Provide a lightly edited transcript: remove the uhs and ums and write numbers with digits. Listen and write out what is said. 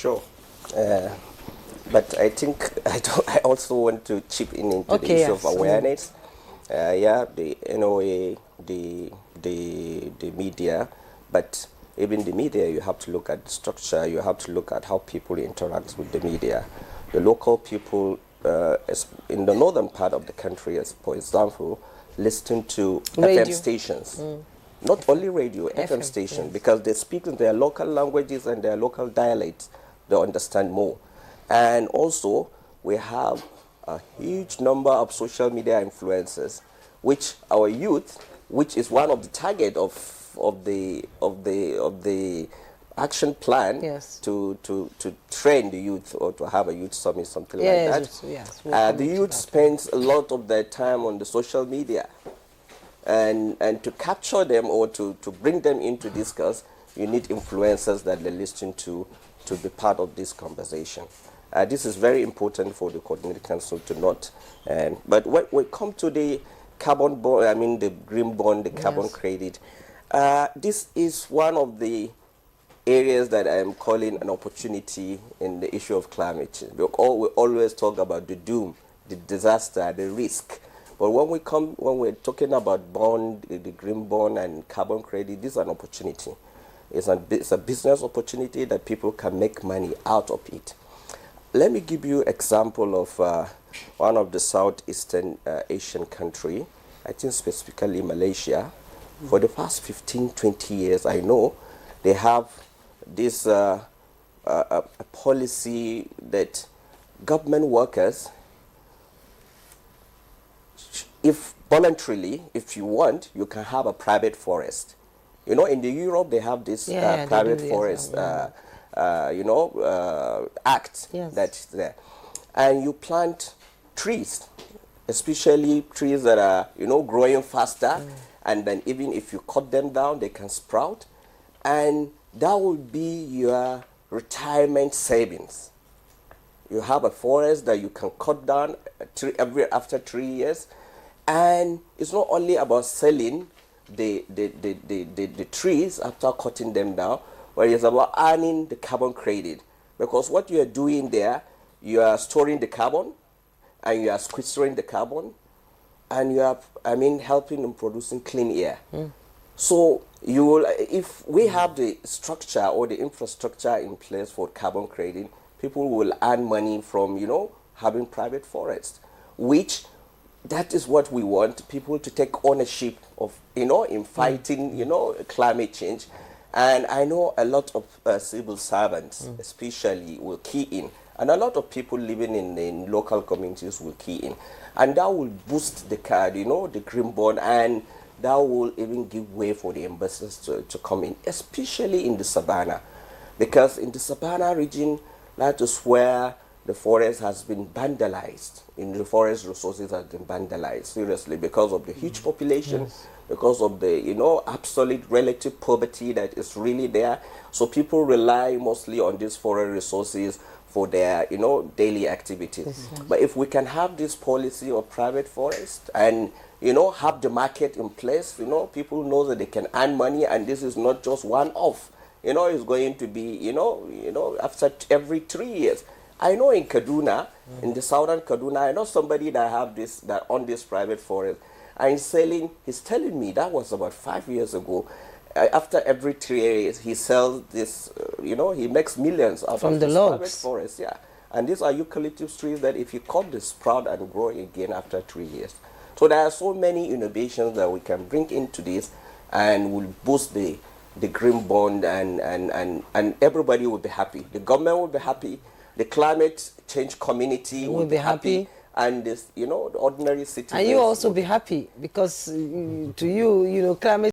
Sure. But I think I also want to chip in into the issue of awareness. Yeah, the NOA, the media, but even the media, you have to look at the structure. You have to look at how people interact with the media. The local people in the northern part of the country, as for example, listen to radio. FM stations. Not only radio, FM stations, yes. Because they speak in their local languages and their local dialects. They understand more. And also, we have a huge number of social media influencers, which our youth, which is one of the target of the action plan, yes. to train the youth or to have a youth summit, something like that. Yes, the youth spends a lot of their time on the social media, and to capture them or to bring them into discuss, you need influencers that they listen to be part of this conversation. This is very important for the Coordinating Council to note. But when we come to the carbon bond, I mean the green bond, the carbon yes. credit, this is one of the areas that I am calling an opportunity in the issue of climate change. We always talk about the doom, the disaster, the risk. But when we're talking about bond, the green bond and carbon credit, this is an opportunity. It's a business opportunity that people can make money out of it. Let me give you an example of one of the Southeastern Asian country, I think specifically Malaysia. For the past 15, 20 years, I know they have this a policy that government workers, if voluntarily, if you want, you can have a private forest. You know, in Europe, they have this private forest act yes. that's there. And you plant trees, especially trees that are, growing faster. And then even if you cut them down, they can sprout. And that will be your retirement savings. You have a forest that you can cut down after 3 years. And it's not only about selling the trees after cutting them down, but it's about earning the carbon credit. Because what you are doing there, you are storing the carbon, and you are sequestering the carbon, and you are, helping in producing clean air. So you will, if we have the structure or the infrastructure in place for carbon credit, people will earn money from, having private forests, which that is what we want, people to take ownership of, in fighting, climate change. And I know a lot of civil servants, especially, will key in. And a lot of people living in local communities will key in. And that will boost the the green bond, and that will even give way for the investors to come in, especially in the savannah. Because in the savannah region, that is where the forest has been vandalized. In the forest resources has been vandalized, seriously, because of the huge population, yes. because of the, absolute relative poverty that is really there. So people rely mostly on these forest resources for their, daily activities. Yes. But if we can have this policy of private forest and, have the market in place, people know that they can earn money, and this is not just one-off. It's going to be, after every 3 years. I know in Kaduna, in the southern Kaduna, I know somebody that own this private forest, and he's telling me that was about 5 years ago. After every 3 years, he sells this, he makes millions out of this private forest. Yeah. And these are eucalyptus trees that if you cut, they sprout and grow again after 3 years. So there are so many innovations that we can bring into this, and will boost the green bond, and everybody will be happy. The government will be happy. The climate change community will be happy. And this, the ordinary citizens. And you also be happy, because to you, climate